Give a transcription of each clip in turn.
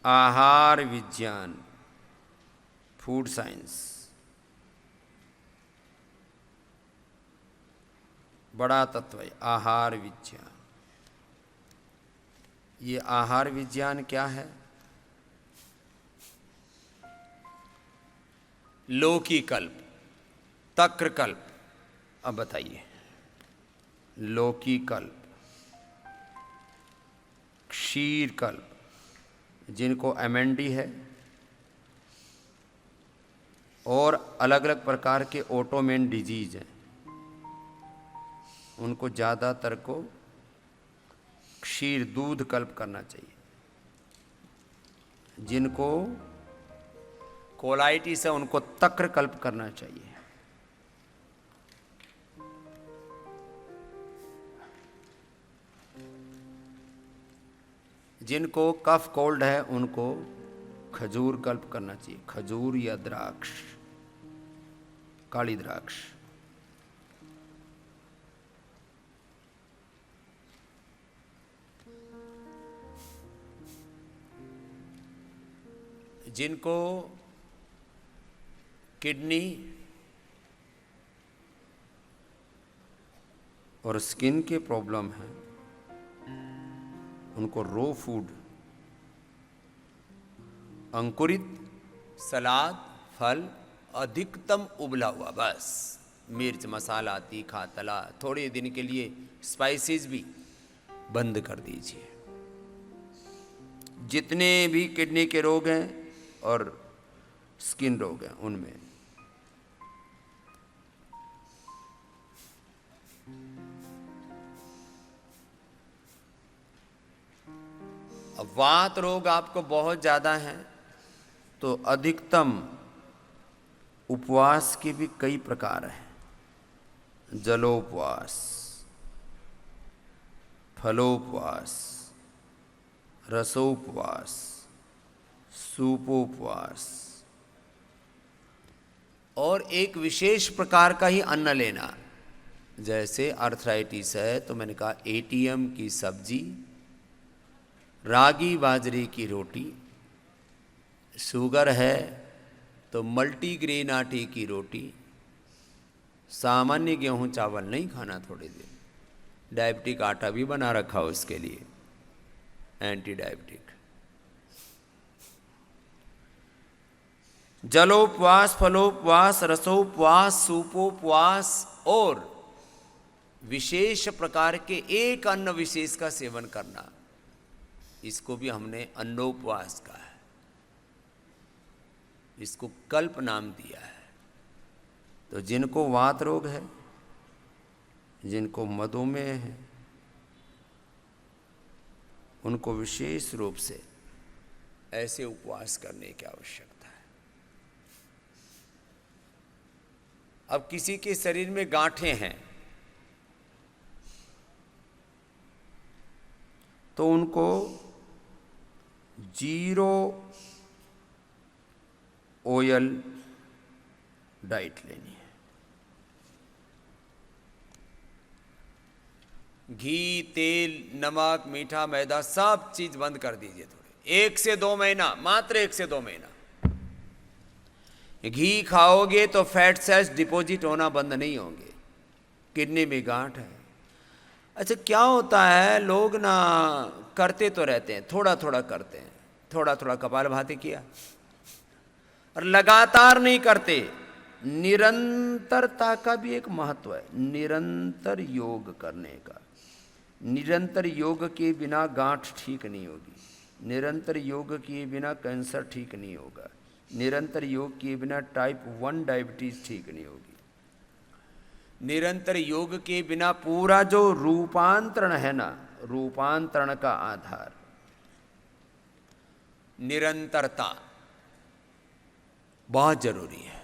आहार विज्ञान, food science, बड़ा तत्व है आहार विज्ञान। ये आहार विज्ञान क्या है? लौकीकल्प, तक्रकल्प। अब बताइए, लौकीकल्प, क्षीरकल्प, जिनको एमएनडी है, और अलग अलग प्रकार के ऑटोमेन डिजीज हैं, उनको ज़्यादातर को क्षीर दूध कल्प करना चाहिए। जिनको कोलाइटिस है उनको तक्र कल्प करना चाहिए। जिनको कफ कोल्ड है उनको खजूर कल्प करना चाहिए, खजूर या द्राक्ष, काली द्राक्ष। जिनको किडनी और स्किन के प्रॉब्लम है उनको रो फूड, अंकुरित सलाद, फल, अधिकतम उबला हुआ, बस मिर्च मसाला तीखा तला, थोड़े दिन के लिए स्पाइसेस भी बंद कर दीजिए। जितने भी किडनी के रोग हैं और स्किन रोग हैं उनमें अब वात रोग आपको बहुत ज़्यादा है तो अधिकतम उपवास के भी कई प्रकार हैं। जलोपवास, फलोपवास, रसोपवास, सूपोपवास, और एक विशेष प्रकार का ही अन्न लेना। जैसे अर्थराइटिस है तो मैंने कहा एटीएम की सब्जी, रागी बाजरे की रोटी, शुगर है तो मल्टीग्रेन आटे की रोटी, सामान्य गेहूं चावल नहीं खाना थोड़े दिन, डायबिटिक आटा भी बना रखा हो उसके लिए, एंटी डायबिटिक। जलोपवास, फलोपवास, रसोपवास, सूपोपवास और विशेष प्रकार के एक अन्न विशेष का सेवन करना, इसको भी हमने अन्नोपवास कहा है, इसको कल्प नाम दिया है। तो जिनको वात रोग है, जिनको मधुमेह है, उनको विशेष रूप से ऐसे उपवास करने की आवश्यकता है। अब किसी के शरीर में गांठें हैं तो उनको 0 ऑयल डाइट लेनी है। घी, तेल, नमक, मीठा, मैदा सब चीज बंद कर दीजिए थोड़े, 1 से 2 महीना, मात्र 1 से 2 महीना। घी खाओगे तो फैट सेल्स डिपॉजिट होना बंद नहीं होंगे। किडनी में गांठ है, अच्छा क्या होता है, लोग ना करते तो रहते हैं, थोड़ा थोड़ा करते हैं, थोड़ा थोड़ा कपालभाति किया और लगातार नहीं करते। निरंतरता का भी एक महत्व है, निरंतर योग करने का। निरंतर योग के बिना गांठ ठीक नहीं होगी, निरंतर योग के बिना कैंसर ठीक नहीं होगा, निरंतर योग के बिना टाइप 1 डायबिटीज ठीक नहीं होगी। निरंतर योग के बिना पूरा जो रूपांतरण है ना, रूपांतरण का आधार निरंतरता बहुत जरूरी है।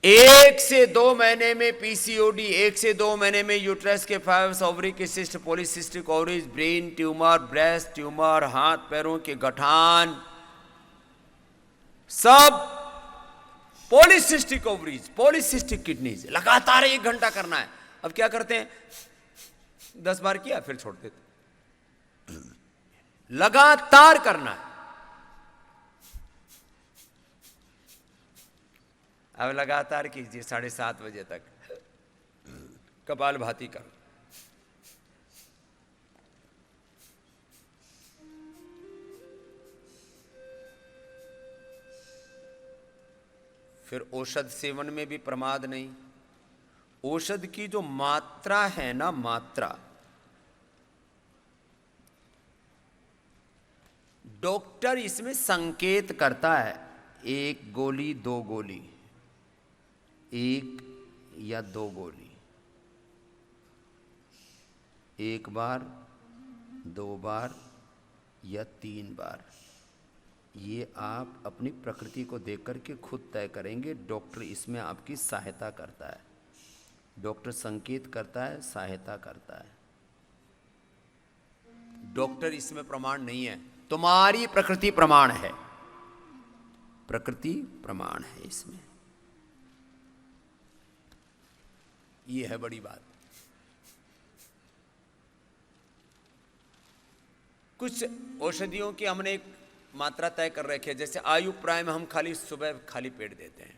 1 से 2 महीने में पीसीओडी, 1 से 2 महीने में यूट्रस के फाइब्स, ovary cyst, polycystic ovaries, brain tumour, breast tumour, हाथ पैरों के गठान, सब पॉलीसिस्टिक ओवरीज, पॉलीसिस्टिक किडनीज, लगातार 1 घंटा करना है। अब क्या करते हैं, 10 बार किया फिर छोड़ देते, लगातार करना है। अब लगातार कीजिए 7:30 बजे तक कपालभाति करो। फिर औषध सेवन में भी प्रमाद नहीं। औषध की जो मात्रा है ना, मात्रा, डॉक्टर इसमें संकेत करता है, 1 गोली 2 गोली, 1 या 2 गोली, 1 बार 2 बार या 3 बार। ये आप अपनी प्रकृति को देख करके खुद तय करेंगे। डॉक्टर इसमें आपकी सहायता करता है। डॉक्टर संकेत करता है, सहायता करता है। डॉक्टर इसमें प्रमाण नहीं है, तुम्हारी प्रकृति प्रमाण है। प्रकृति प्रमाण है इसमें। ये है बड़ी बात। कुछ औषधियों की हमने एक मात्रा तय कर रखी है, जैसे आयु प्राय में हम खाली सुबह खाली पेट देते हैं।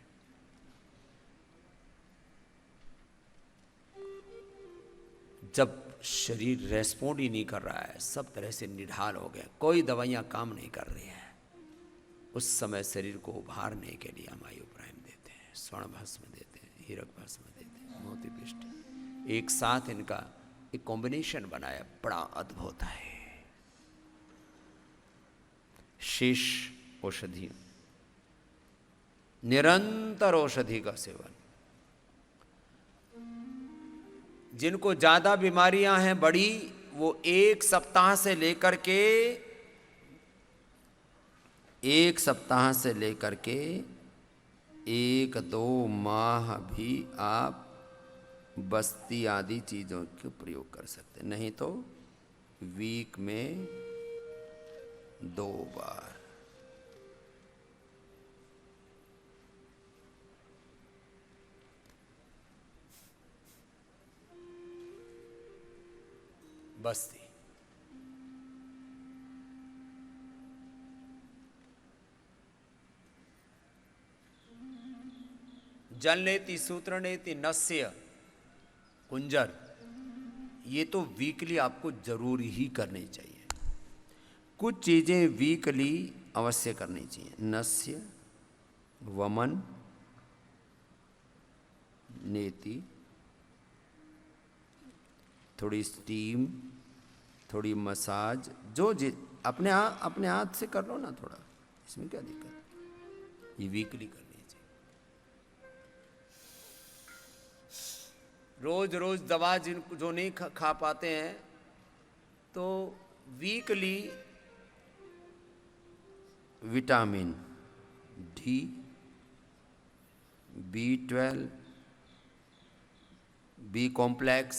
जब शरीर रेस्पॉन्ड ही नहीं कर रहा है, सब तरह से निढाल हो गया, कोई दवाइयां काम नहीं कर रही हैं, उस समय शरीर को उभारने के लिए हम आयु प्राइम देते हैं, स्वर्ण भस्म देते हैं, हीरक भस्म देते हैं, मोती पिष्ट। एक साथ इनका एक कॉम्बिनेशन बनाया, बड़ा अद्भुत है। शेष औषधि, निरंतर औषधि का सेवन। जिनको ज्यादा बीमारियां हैं बड़ी, वो 1 सप्ताह से लेकर के 1-2 माह भी आप बस्ती आदि चीजों के प्रयोग कर सकते, नहीं तो वीक में 2 बार। बस्ती। जल नेति सूत्र नेति नस्य कुंजर, ये तो वीकली आपको जरूर ही करनी चाहिए। कुछ चीजें वीकली अवश्य करनी चाहिए। नस्य, वमन, नेति, थोड़ी स्टीम, थोड़ी मसाज, जो अपने हाथ से कर लो ना थोड़ा, इसमें क्या दिक्कत। ये वीकली करनी चाहिए। रोज रोज दवा जो नहीं खा पाते हैं, तो weekly vitamin D, B12, B complex,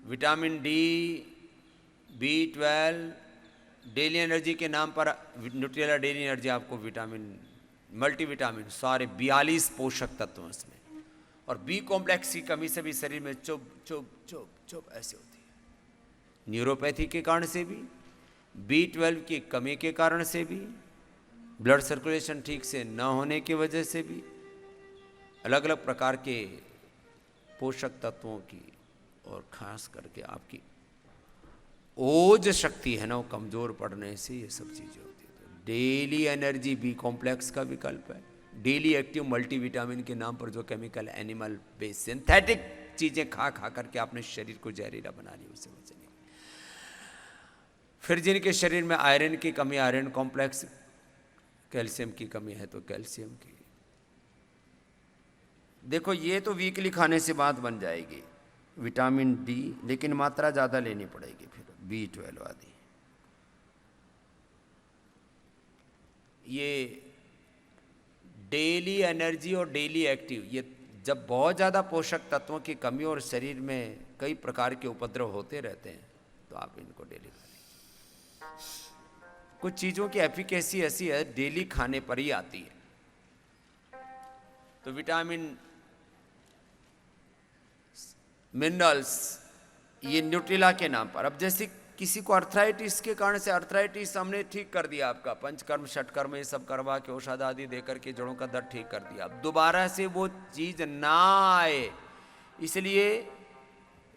vitamin D, B12, daily energy के नाम पर न्यूट्रेला डेली एनर्जी आपको विटामिन, मल्टीविटामिन, सारे 42 पोषक तत्व इसमें। और बी कॉम्प्लेक्स की कमी से भी शरीर में चुभ चुभ चुभ चुभ ऐसे होती है। न्यूरोपैथी के कारण से भी, B12 की कमी के कारण से भी, ब्लड सर्कुलेशन ठीक से न होने की वजह से भी, अलग अलग प्रकार के पोषक तत्वों की, और खास करके आपकी ओज शक्ति है ना, वो कमजोर पड़ने से ये सब चीजें होती है। तो डेली एनर्जी बी कॉम्प्लेक्स का विकल्प है। डेली एक्टिव मल्टीविटामिन के नाम पर जो केमिकल, एनिमल बेस्ड सिंथेटिक चीजें खा करके आपने शरीर को जहरीला बना लिया, उससे बचने। फिर जिनके शरीर में आयरन की कमी, आयरन कॉम्प्लेक्स, कैल्शियम की कमी है तो कैल्शियम की। देखो ये तो वीकली खाने से बात बन जाएगी। विटामिन डी, लेकिन मात्रा ज़्यादा लेनी पड़ेगी। फिर B12 आदि, ये डेली एनर्जी और डेली एक्टिव, ये जब बहुत ज़्यादा पोषक तत्वों की कमी और शरीर में कई प्रकार के उपद्रव होते रहते हैं, तो आप इनको डेली खाएं। कुछ चीज़ों की एफिकेसी ऐसी है, डेली खाने पर ही आती है। तो विटामिन, मिनरल्स, ये न्यूट्रिला के नाम पर। अब जैसे किसी को अर्थराइटिस के कारण से, अर्थराइटिस हमने ठीक कर दिया, आपका पंचकर्म षटकर्म ये सब करवा के औषध आदि दे करके जड़ों का दर्द ठीक कर दिया, अब दोबारा से वो चीज ना आए, इसलिए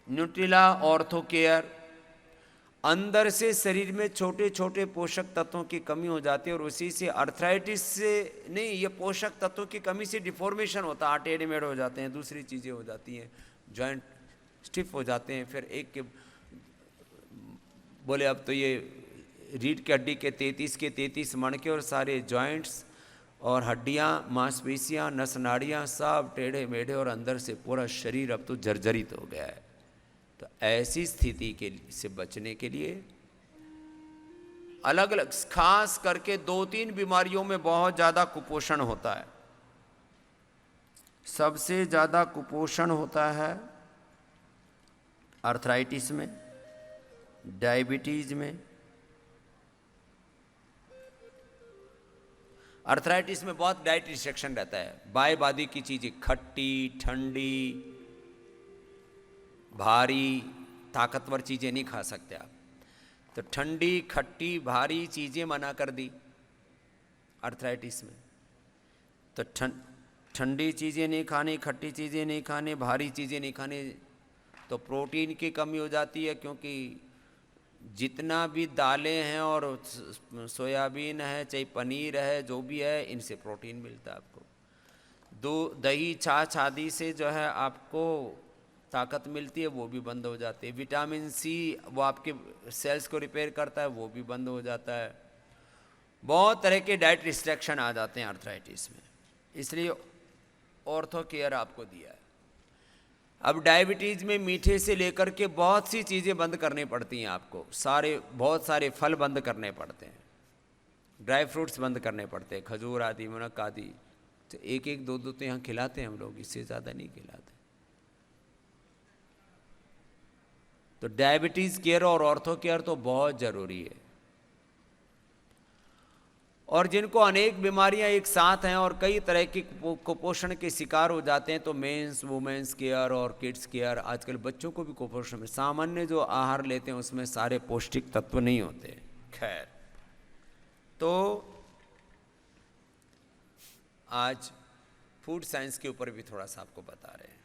न्यूट्रिला ऑर्थो केयर अंदर से शरीर में छोटे छोटे पोषक तत्वों की कमी हो जाती है, और उसी से अर्थराइटिस से नहीं, ये पोषक तत्वों की कमी से डिफॉर्मेशन होता है, आटे टेढ़े हो जाते हैं, दूसरी चीज़ें हो जाती हैं, जॉइंट स्टिफ हो जाते हैं। फिर एक के बोले अब तो ये रीढ़ की हड्डी के 33 के 33 मणके और सारे जॉइंट्स और हड्डियाँ मांसपेशियाँ नस नाड़ियाँ सब टेढ़े मेढ़े, और अंदर से पूरा शरीर अब तो जर्जरित हो गया है। तो ऐसी स्थिति के से बचने के लिए अलग अलग, खास करके 2-3 बीमारियों में बहुत ज़्यादा कुपोषण होता है। सबसे ज़्यादा कुपोषण होता है अर्थराइटिस में, डायबिटीज में। अर्थराइटिस में बहुत डाइट रिस्ट्रिक्शन रहता है, बायबादी की चीज़ें, खट्टी ठंडी भारी ताकतवर चीज़ें नहीं खा सकते आप, तो ठंडी खट्टी भारी चीज़ें मना कर दी अर्थराइटिस में। तो ठंडी चीज़ें नहीं खानी, खट्टी चीज़ें नहीं खानी, भारी चीज़ें नहीं खानी, तो प्रोटीन की कमी हो जाती है, क्योंकि जितना भी दालें हैं और सोयाबीन है, चाहे पनीर है, जो भी है, इनसे प्रोटीन मिलता है आपको। दही छाछ आदि से जो है आपको ताकत मिलती है, वो भी बंद हो जाती है। विटामिन सी वो आपके सेल्स को रिपेयर करता है, वो भी बंद हो जाता है। बहुत तरह के डाइट रिस्ट्रिक्शन आ जाते हैं अर्थराइटिस में, इसलिए ऑर्थो केयर आपको दिया है। अब डायबिटीज़ में मीठे से लेकर के बहुत सी चीज़ें बंद करनी पड़ती हैं आपको, बहुत सारे फल बंद करने पड़ते हैं, ड्राई फ्रूट्स बंद करने पड़ते हैं, खजूर आदि मुनक्का आदि, तो एक एक दो दो तो यहाँ खिलाते हैं हम लोग, इससे ज़्यादा नहीं खिलाते। तो डायबिटीज़ केयर और ऑर्थो केयर तो बहुत ज़रूरी है। और जिनको अनेक बीमारियां एक साथ हैं और कई तरह के कुपोषण के शिकार हो जाते हैं, तो मेंस वुमेन्स केयर और किड्स केयर, आजकल बच्चों को भी कुपोषण में, सामान्य जो आहार लेते हैं उसमें सारे पौष्टिक तत्व नहीं होते। खैर, तो आज फूड साइंस के ऊपर भी थोड़ा सा आपको बता रहे हैं।